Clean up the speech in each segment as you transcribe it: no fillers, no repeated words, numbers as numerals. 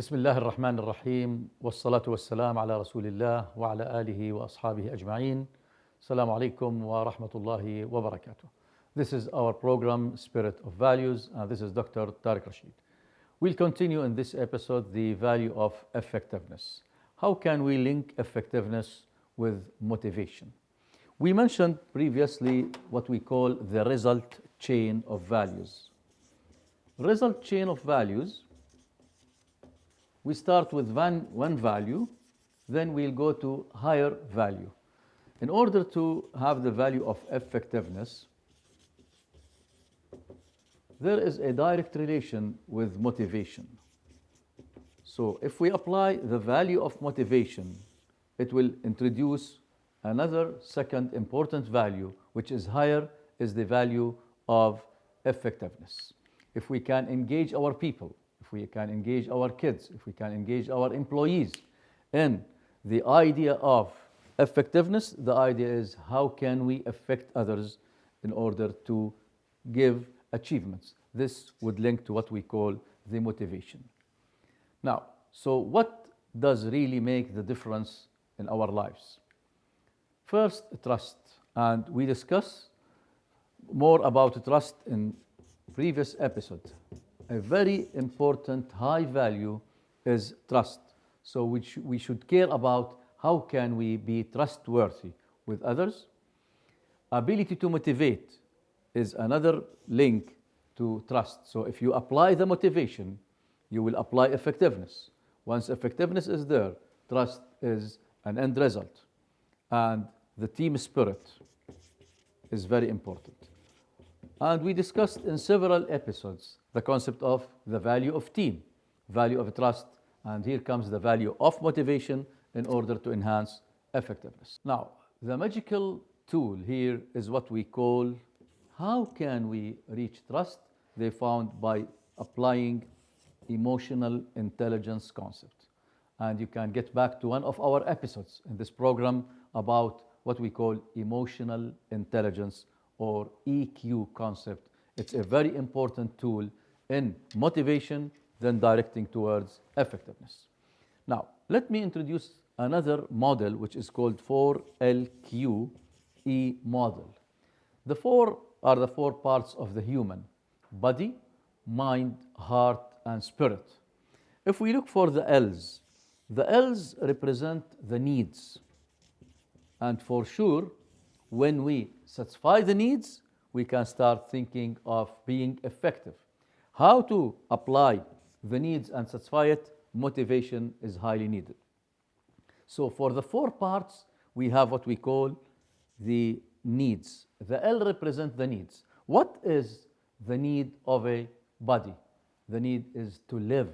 بسم الله الرحمن الرحيم والصلاة والسلام على رسول الله وعلى آله وأصحابه أجمعين. السلام عليكم ورحمة الله وبركاته. This is our program Spirit of Values and this is Dr. Tariq Rashid. We'll continue in this episode the value of effectiveness. How can we link effectiveness with motivation? We mentioned previously what we call the result chain of values. Result chain of values, we start with one value, then we'll go to higher value. In order to have the value of effectiveness, there is a direct relation with motivation. So if we apply the value of motivation, it will introduce another second important value, which is higher, is the value of effectiveness. If we can engage our people, if we can engage our kids, if we can engage our employees in the idea of effectiveness, the idea is how can we affect others in order to give achievements. This would link to what we call the motivation. Now, so what does really make the difference in our lives? First, trust. And we discuss more about trust in previous episode. A very important high value is trust. So we should care about how can we be trustworthy with others. Ability to motivate is another link to trust. So if you apply the motivation, you will apply effectiveness. Once effectiveness is there, trust is an end result. And the team spirit is very important. And we discussed in several episodes the concept of the value of team, value of trust, and here comes the value of motivation in order to enhance effectiveness. Now, the magical tool here is what we call how can we reach trust? They found by applying emotional intelligence concept. And you can get back to one of our episodes in this program about what we call emotional intelligence or EQ concept. It's a very important tool in motivation, then directing towards effectiveness. Now, let me introduce another model which is called 4LQE model. The four are the four parts of the human: body, mind, heart, and spirit. If we look for the L's represent the needs. And for sure, when we satisfy the needs, we can start thinking of being effective. How to apply the needs and satisfy it, motivation is highly needed. So for the four parts, we have what we call the needs. The L represent the needs. What is the need of a body? The need is to live.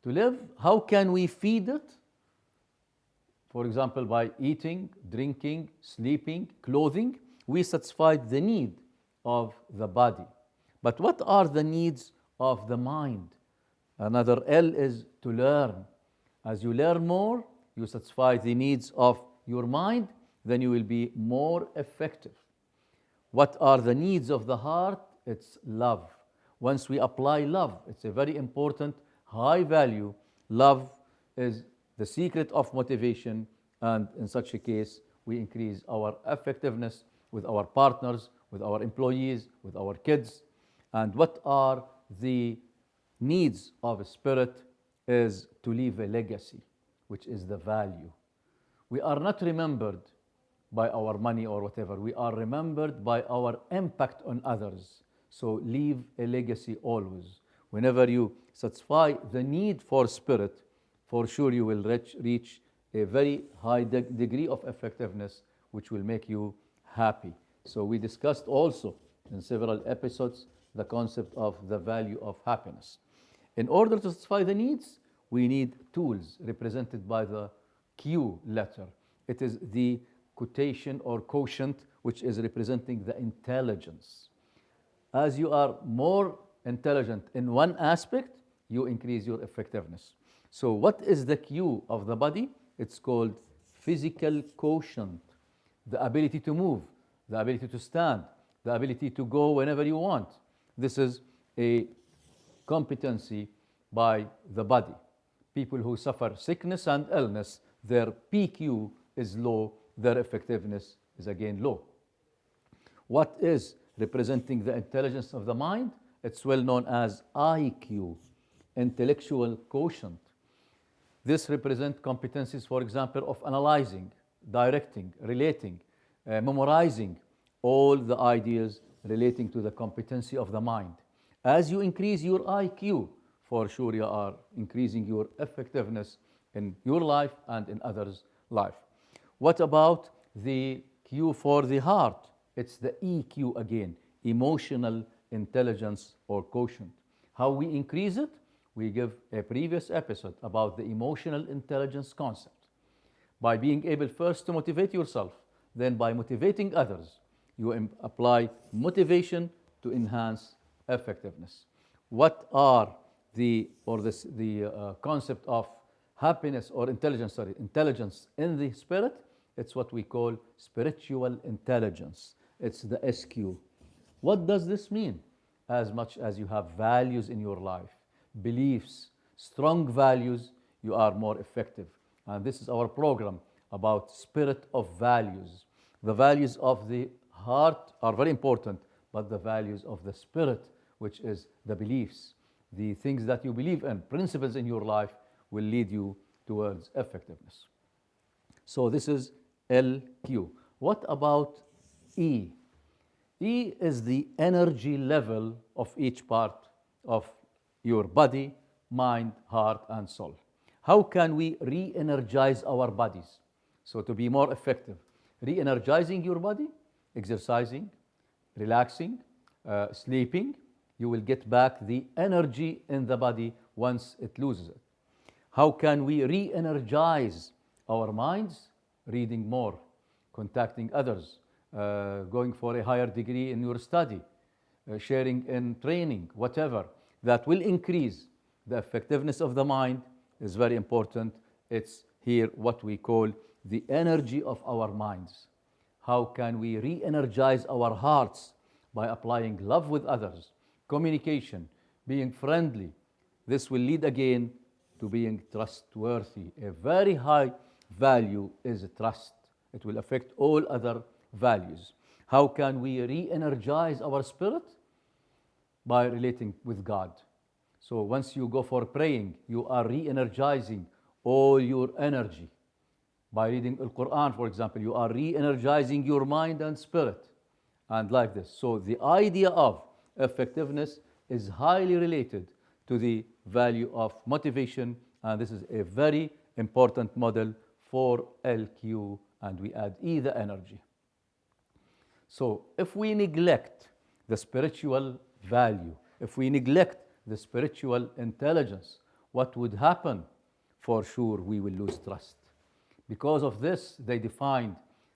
To live, how can we feed it? For example, by eating, drinking, sleeping, clothing, we satisfy the need of the body. But what are the needs of the mind? Another L is to learn. As you learn more, you satisfy the needs of your mind, then you will be more effective. What are the needs of the heart? It's love. Once we apply love, it's a very important high value. Love is the secret of motivation, and in such a case, we increase our effectiveness with our partners, with our employees, with our kids. And what are the needs of a spirit is to leave a legacy, which is the value. We are not remembered by our money or whatever. We are remembered by our impact on others. So leave a legacy always. Whenever you satisfy the need for spirit, for sure you will reach a very high degree of effectiveness, which will make you happy. So we discussed also in several episodes the concept of the value of happiness. In order to satisfy the needs, we need tools represented by the Q letter. It is the quotation or quotient, which is representing the intelligence. As you are more intelligent in one aspect, you increase your effectiveness. So what is the Q of the body? It's called physical quotient, the ability to move, the ability to stand, the ability to go whenever you want. This is a competency by the body. People who suffer sickness and illness, their PQ is low, their effectiveness is again low. What is representing the intelligence of the mind? It's well known as IQ, intellectual quotient. This represents competencies, for example, of analyzing, directing, relating, memorizing all the ideas relating to the competency of the mind. As you increase your IQ, for sure you are increasing your effectiveness in your life and in others' life. What about the Q for the heart? It's the EQ again, emotional intelligence or quotient. How we increase it? We give a previous episode about the emotional intelligence concept. By being able first to motivate yourself, then by motivating others, you apply motivation to enhance effectiveness. What are the concept of happiness or intelligence in the spirit? It's what we call spiritual intelligence. It's the SQ. What does this mean? As much as you have values in your life, beliefs, strong values, you are more effective. And this is our program about spirit of values. The values of the heart are very important, but the values of the spirit, which is the beliefs, the things that you believe in, principles in your life, will lead you towards effectiveness. So this is LQ. What about E? E is the energy level of each part of your body, mind, heart, and soul. How can we re-energize our bodies? So to be more effective, re-energizing your body, exercising, relaxing, sleeping, you will get back the energy in the body once it loses it. How can we re-energize our minds? Reading more, contacting others, going for a higher degree in your study, sharing in training, whatever, that will increase the effectiveness of the mind is very important. It's here what we call the energy of our minds. How can we re-energize our hearts? By applying love with others, communication, being friendly. This will lead again to being trustworthy. A very high value is trust. It will affect all other values. How can we re-energize our spirit? By relating with God. So once you go for praying, you are re-energizing all your energy. By reading the Quran, for example, you are re-energizing your mind and spirit. And like this. So the idea of effectiveness is highly related to the value of motivation, and this is a very important model for LQ, and we add E, the energy. So if we neglect the spiritual value, if we neglect the spiritual intelligence, what would happen? For sure, we will lose trust. Because of this, they defined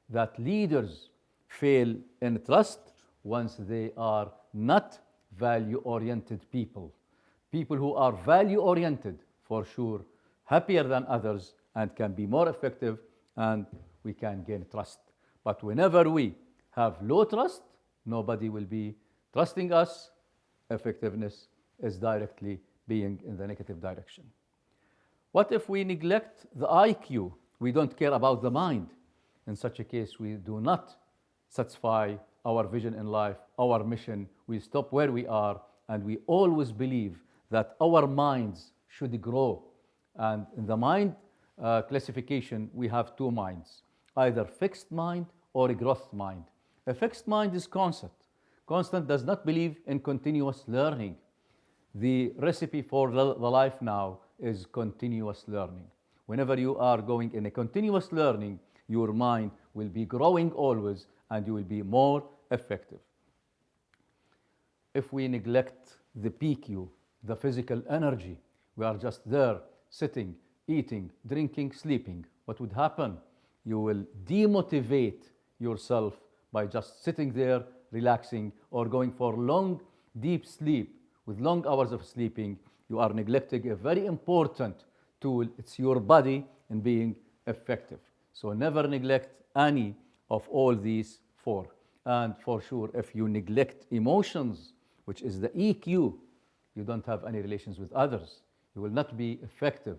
that leaders fail in trust once they are not value-oriented people. People who are value-oriented, for sure, happier than others and can be more effective, and we can gain trust. But whenever we have low trust, nobody will be trusting us. Effectiveness is directly being in the negative direction. What if we neglect the IQ? We don't care about the mind. In such a case, we do not satisfy our vision in life, our mission. We stop where we are, and we always believe that our minds should grow. And in the mind classification, we have two minds, either fixed mind or a growth mind. A fixed mind is constant. Constant does not believe in continuous learning. The recipe for the life now is continuous learning. Whenever you are going in a continuous learning, your mind will be growing always, and you will be more effective. If we neglect the PQ, the physical energy, we are just there, sitting, eating, drinking, sleeping, what would happen? You will demotivate yourself by just sitting there, relaxing, or going for long, deep sleep. With long hours of sleeping, you are neglecting a very important tool. It's your body in being effective. So never neglect any of all these four. And for sure, if you neglect emotions, which is the EQ, you don't have any relations with others. You will not be effective.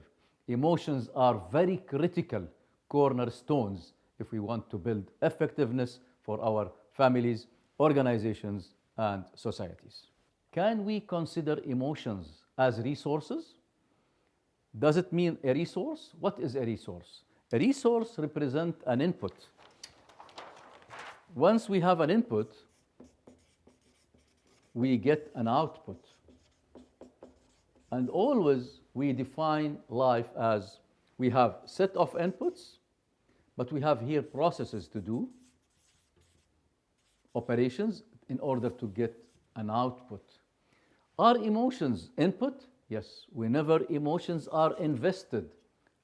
Emotions are very critical cornerstones if we want to build effectiveness for our families, organizations, and societies. Can we consider emotions as resources? Does it mean a resource? What is a resource? A resource represents an input. Once we have an input, we get an output. And always we define life as we have set of inputs, but we have here processes to do, operations in order to get an output. Are emotions input? Yes. Whenever emotions are invested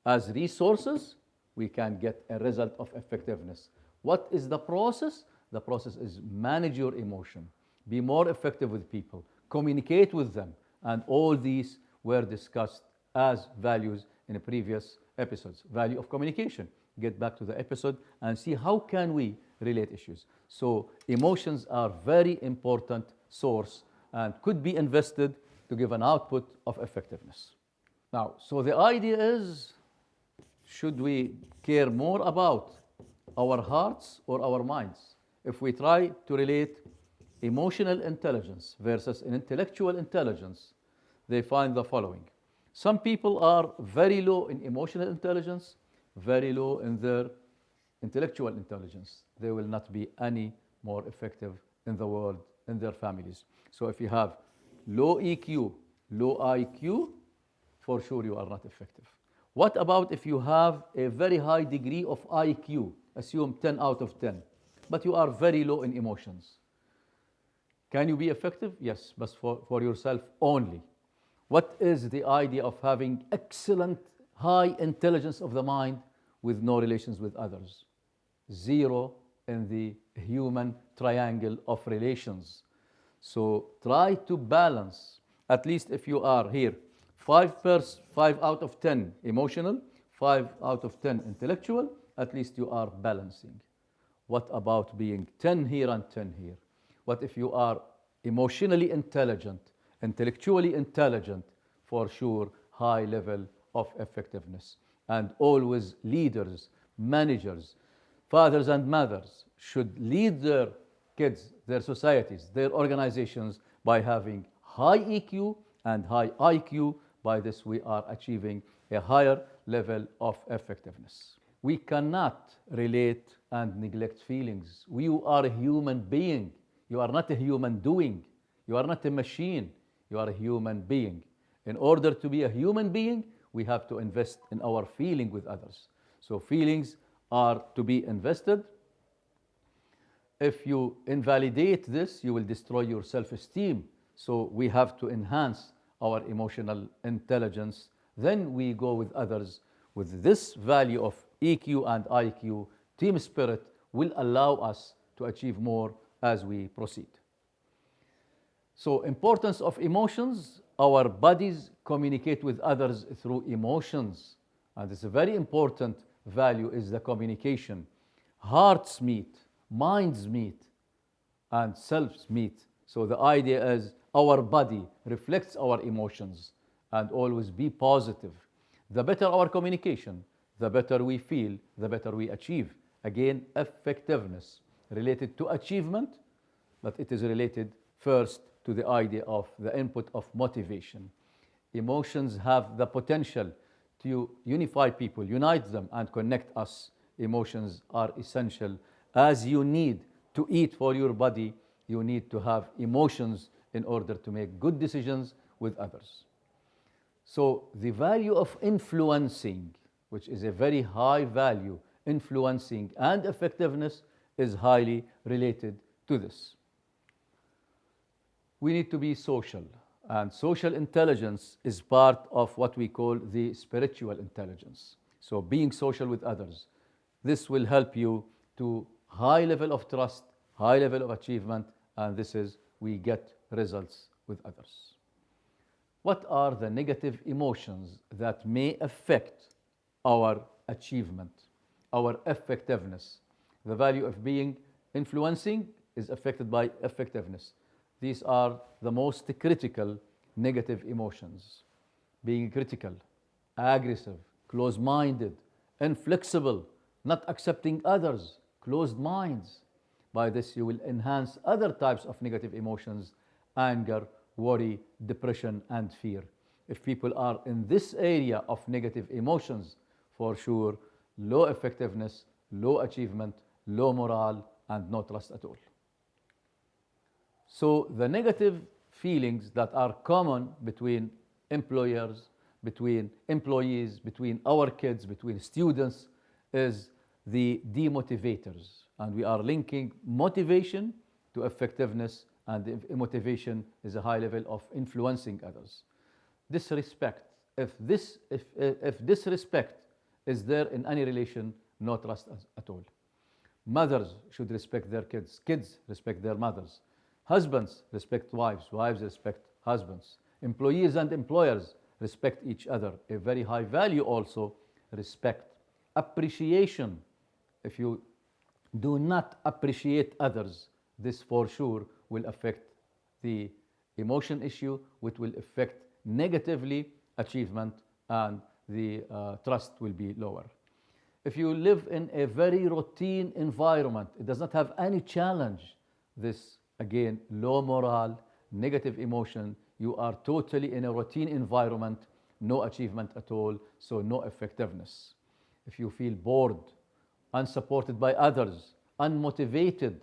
as resources, we can get a result of effectiveness. What is the process? The process is manage your emotion, be more effective with people, communicate with them, and all these were discussed as values in the previous episodes. Value of communication. Get back to the episode and see how can we relate issues. So emotions are very important source and could be invested to give an output of effectiveness. Now, so the idea is, should we care more about our hearts or our minds? If we try to relate emotional intelligence versus intellectual intelligence, they find the following. Some people are very low in emotional intelligence, very low in their intellectual intelligence. They will not be any more effective in the world, in their families. So if you have low EQ, low IQ, for sure you are not effective. What about if you have a very high degree of IQ, assume 10 out of 10, but you are very low in emotions? Can you be effective? Yes, but for yourself only. What is the idea of having excellent high intelligence of the mind with no relations with others? Zero in the human triangle of relations. So try to balance, at least if you are here, 5 out of 10 emotional, 5 out of 10 intellectual, at least you are balancing. What about being 10 here and 10 here? What if you are emotionally intelligent, intellectually intelligent? For sure, high level of effectiveness. And always leaders, managers, fathers and mothers should lead their kids, their societies, their organizations by having high EQ and high IQ. By this, we are achieving a higher level of effectiveness. We cannot relate and neglect feelings. You are a human being. You are not a human doing. You are not a machine. You are a human being. In order to be a human being, we have to invest in our feeling with others. So feelings are to be invested. If you invalidate this, you will destroy your self-esteem. So we have to enhance our emotional intelligence. Then we go with others with this value of EQ and IQ. Team spirit will allow us to achieve more as we proceed. So importance of emotions, our bodies communicate with others through emotions. And it's a very important value is the communication. Hearts meet, minds meet, and selves meet. So the idea is our body reflects our emotions and always be positive. The better our communication, the better we feel, the better we achieve. Again, effectiveness related to achievement, but it is related first to the idea of the input of motivation. Emotions have the potential to unify people, unite them, and connect us. Emotions are essential. As you need to eat for your body, you need to have emotions in order to make good decisions with others. So the value of influencing, which is a very high value, influencing and effectiveness is highly related to this. We need to be social, and social intelligence is part of what we call the spiritual intelligence. So being social with others, this will help you to high level of trust, high level of achievement, and this is we get results with others. What are the negative emotions that may affect our achievement, our effectiveness? The value of being influencing is affected by effectiveness. These are the most critical negative emotions. Being critical, aggressive, close minded, inflexible, not accepting others, closed minds. By this, you will enhance other types of negative emotions: anger, worry, depression, and fear. If people are in this area of negative emotions, for sure, low effectiveness, low achievement, low morale, and no trust at all. So, the negative feelings that are common between employers, between employees, between our kids, between students, is the demotivators. And we are linking motivation to effectiveness, and motivation is a high level of influencing others. Disrespect. If disrespect is there in any relation, no trust at all. Mothers should respect their kids. Kids respect their mothers. Husbands respect wives. Wives respect husbands. Employees and employers respect each other. A very high value also, respect. Appreciation. If you do not appreciate others, this for sure will affect the emotion issue, which will affect negatively achievement, and the trust will be lower. If you live in a very routine environment, it does not have any challenge, this again, low morale, negative emotion, you are totally in a routine environment, no achievement at all, so no effectiveness. If you feel bored, unsupported by others, unmotivated,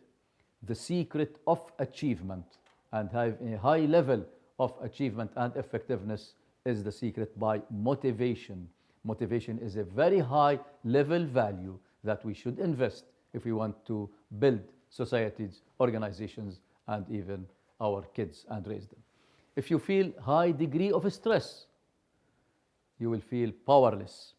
the secret of achievement and have a high level of achievement and effectiveness is the secret by motivation. Motivation is a very high level value that we should invest if we want to build societies, organizations, and even our kids and raise them. If you feel high degree of stress, you will feel powerless.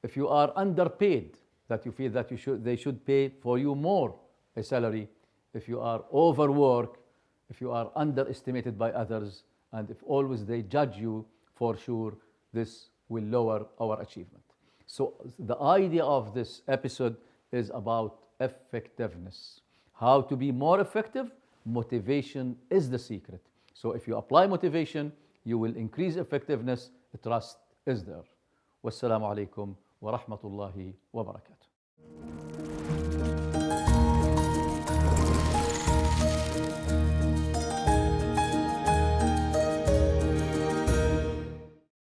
If you are underpaid, that you feel that they should pay for you more a salary. If you are overworked, if you are underestimated by others, and if always they judge you, for sure this will lower our achievement. So the idea of this episode is about effectiveness. How to be more effective? Motivation is the secret. So if you apply motivation, you will increase effectiveness. Trust is there. Wassalamu alaikum wa rahmatullahi wa barakatuh.